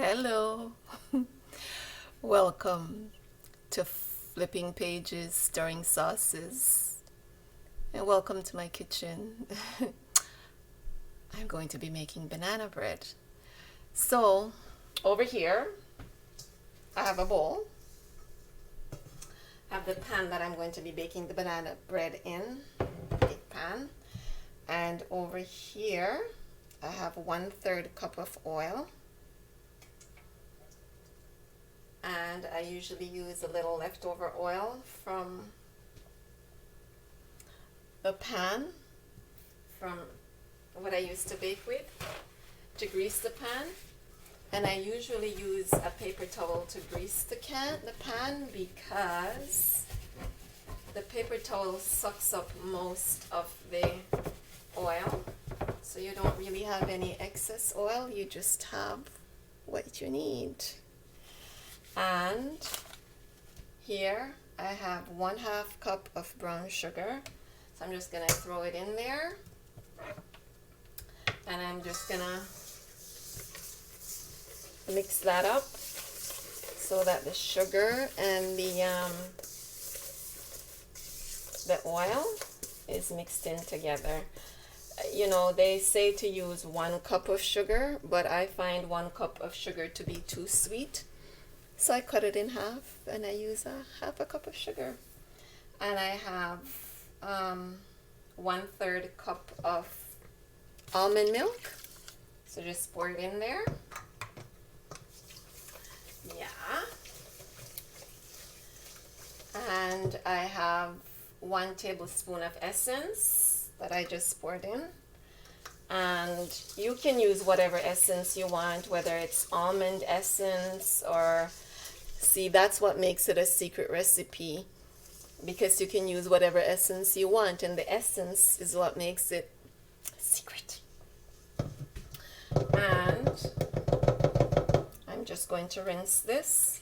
Hello. Welcome to Flipping Pages, Stirring Sauces, and welcome to my kitchen. I'm going to be making banana bread. So, over here, I have a bowl. I have the pan that I'm going to be baking the banana bread in, big pan. And over here, I have 1/3 cup of oil. And I usually use a little leftover oil from the pan from what I used to bake with to grease the pan. And I usually use a paper towel to grease the pan because the paper towel sucks up most of the oil. So you don't really have any excess oil, you just have what you need. And here I have 1/2 cup of brown sugar. So I'm just gonna throw it in there. And I'm just gonna mix that up so that the sugar and the oil is mixed in together. You know, they say to use 1 cup of sugar, but I find 1 cup of sugar to be too sweet. So I cut it in half and I use 1/2 cup of sugar. And I have 1/3 cup of almond milk. So just pour it in there. Yeah. And I have 1 tablespoon of essence that I just poured in. And you can use whatever essence you want, whether it's almond essence or, see, that's what makes it a secret recipe, because you can use whatever essence you want, and the essence is what makes it secret. And I'm just going to rinse this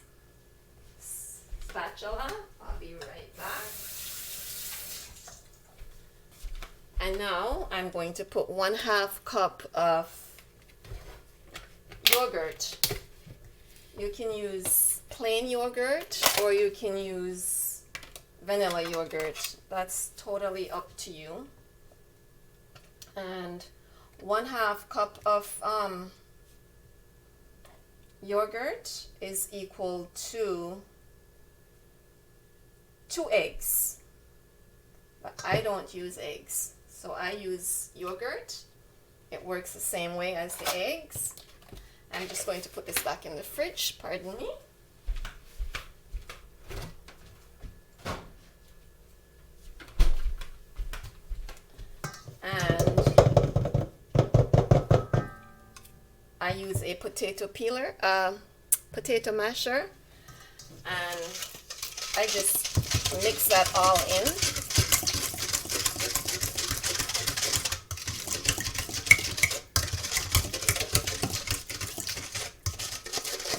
spatula. I'll be right back. And now I'm going to put 1/2 cup of yogurt. You can use plain yogurt or you can use vanilla yogurt. That's totally up to you. And 1/2 cup of yogurt is equal to 2 eggs. But I don't use eggs. So I use yogurt. It works the same way as the eggs. I'm just going to put this back in the fridge, pardon me. And I use a potato peeler, potato masher, and I just mix that all in.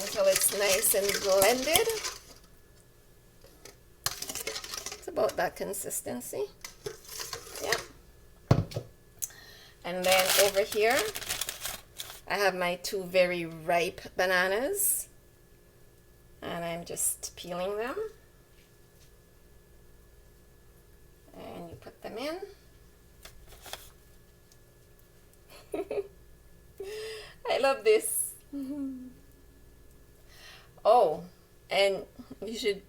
Until it's nice and blended. It's about that consistency. Yeah. And then over here, I have my 2 very ripe bananas. And I'm just peeling them. And you put them in. I love this. Oh, and you should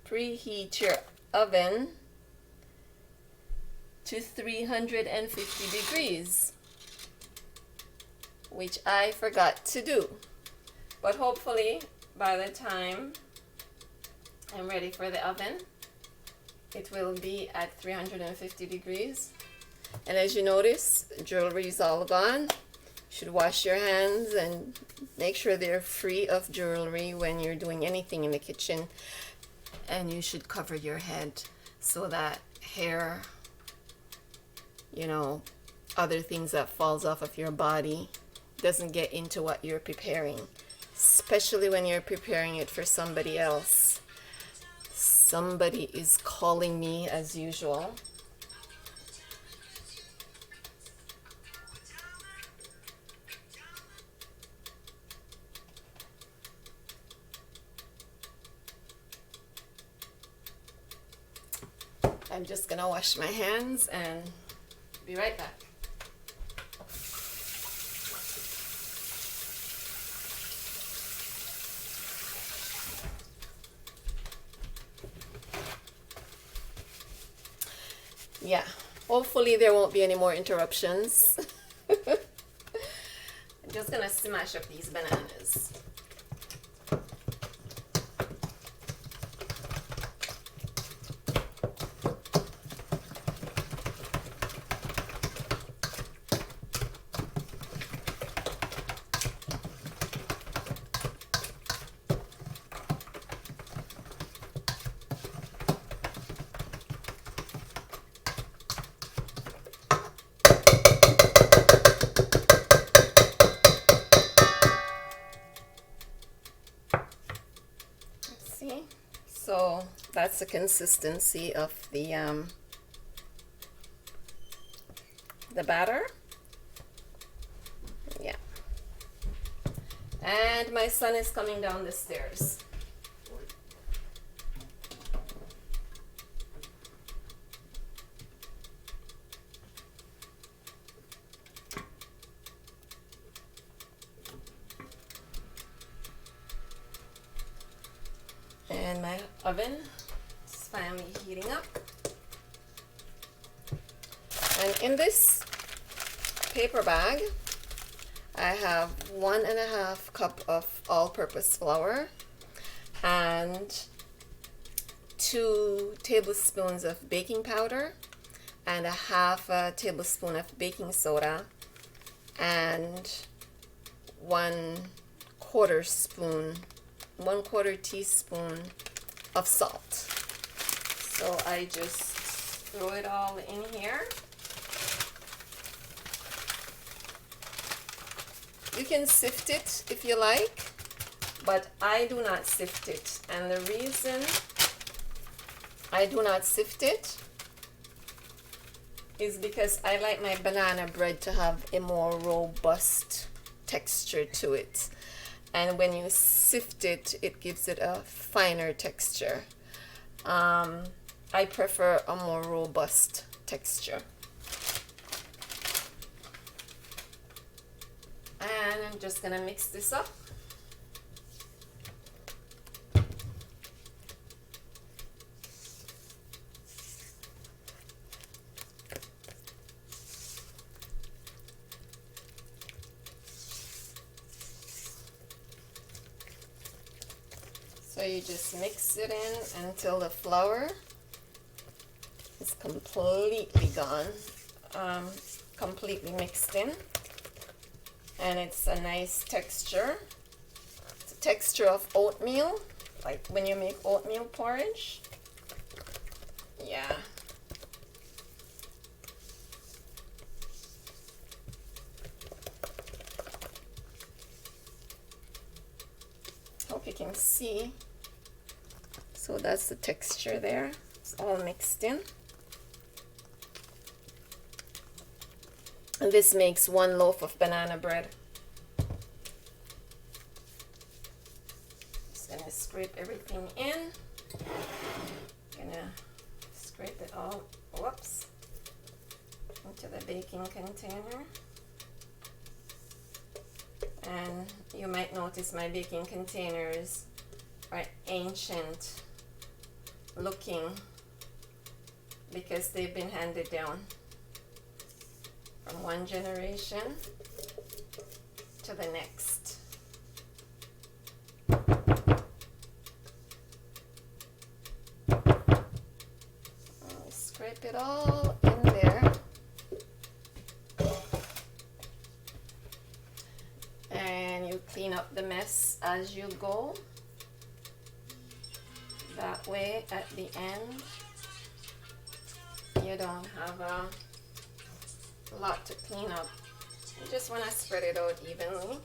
preheat your oven to 350 degrees, which I forgot to do. But hopefully by the time I'm ready for the oven, it will be at 350 degrees. And as you notice, jewelry is all gone. You should wash your hands and make sure they're free of jewelry when you're doing anything in the kitchen. And you should cover your head so that hair, you know, other things that falls off of your body doesn't get into what you're preparing, especially when you're preparing it for somebody else. Somebody is calling me as usual. I'm just gonna wash my hands and be right back. Yeah, hopefully there won't be any more interruptions. I'm just gonna smash up these bananas. So that's the consistency of the batter. Yeah. And my son is coming down the stairs. And my oven is finally heating up. And in this paper bag, I have 1.5 cups of all-purpose flour and 2 tablespoons of baking powder and 1/2 tablespoon of baking soda and 1/4 teaspoon of salt. So I just throw it all in here. You can sift it if you like, but I do not sift it. And the reason I do not sift it is because I like my banana bread to have a more robust texture to it. And when you sift it, it gives it a finer texture. I prefer a more robust texture. And I'm just gonna mix this up. So you just mix it in until the flour is completely gone, completely mixed in, and it's a nice texture. It's a texture of oatmeal, like when you make oatmeal porridge. Yeah. Hope you can see. So that's the texture there. It's all mixed in. And this makes 1 loaf of banana bread. Just gonna scrape everything in. Gonna scrape it all, whoops, into the baking container. And you might notice my baking containers are ancient looking because they've been handed down from one generation to the next. I'll scrape it all in there. And you clean up the mess as you go. That way, at the end, you don't have a lot to clean up. You just want to spread it out evenly.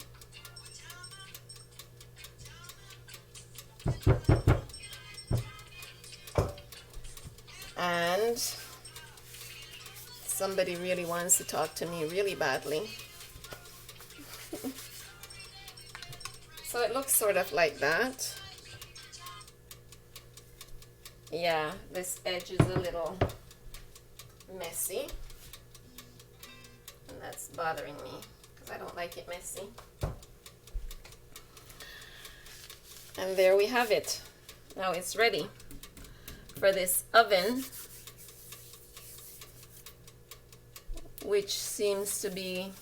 And somebody really wants to talk to me really badly. So it looks sort of like that. Yeah, this edge is a little messy, and that's bothering me because I don't like it messy. And there we have it. Now it's ready for this oven, which seems to be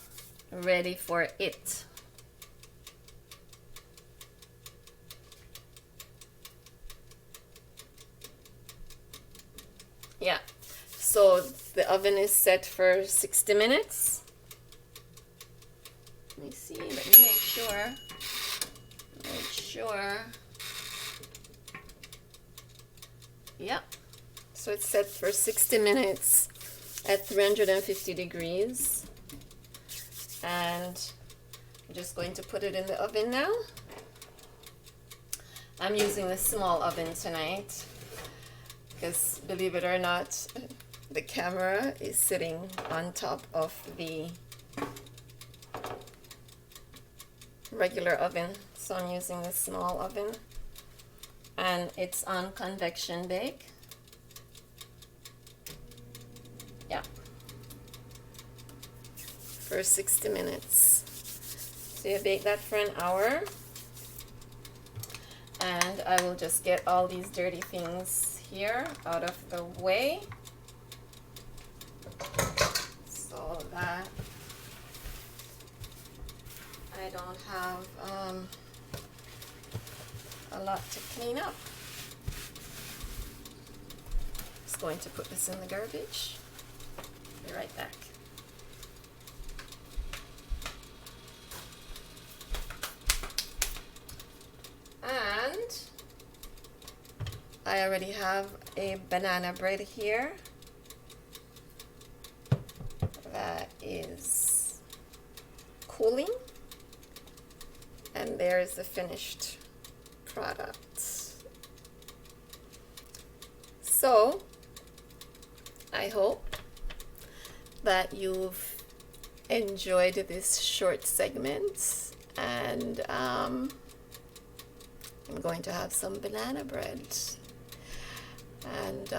ready for it. Yeah, so the oven is set for 60 minutes. Let me see, let me make sure. Yeah, so it's set for 60 minutes at 350 degrees. And I'm just going to put it in the oven now. I'm using the small oven tonight because, believe it or not, the camera is sitting on top of the regular oven, so I'm using the small oven, and it's on convection bake. Yeah, for 60 minutes. So you bake that for an hour, and I will just get all these dirty things here out of the way so that I don't have a lot to clean up. Just going to put this in the garbage. Be right back. And I already have a banana bread here that is cooling, and there's the finished product. So I hope that you've enjoyed this short segment, and I'm going to have some banana bread. And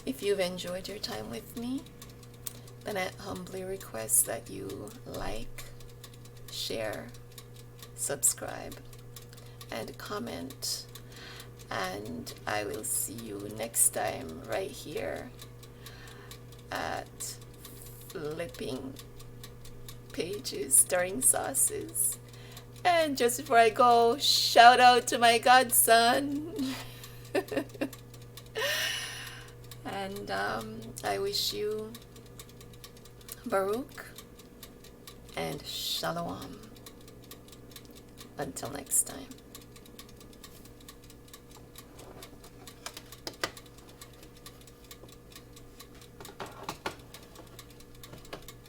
if you've enjoyed your time with me, then I humbly request that you like, share, subscribe, and comment. And I will see you next time right here at Flipping Pages Stirring Sauces. And just before I go, shout out to my godson. And I wish you Baruch and Shalom. Until next time.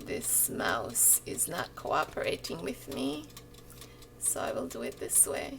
This mouse is not cooperating with me, so I will do it this way.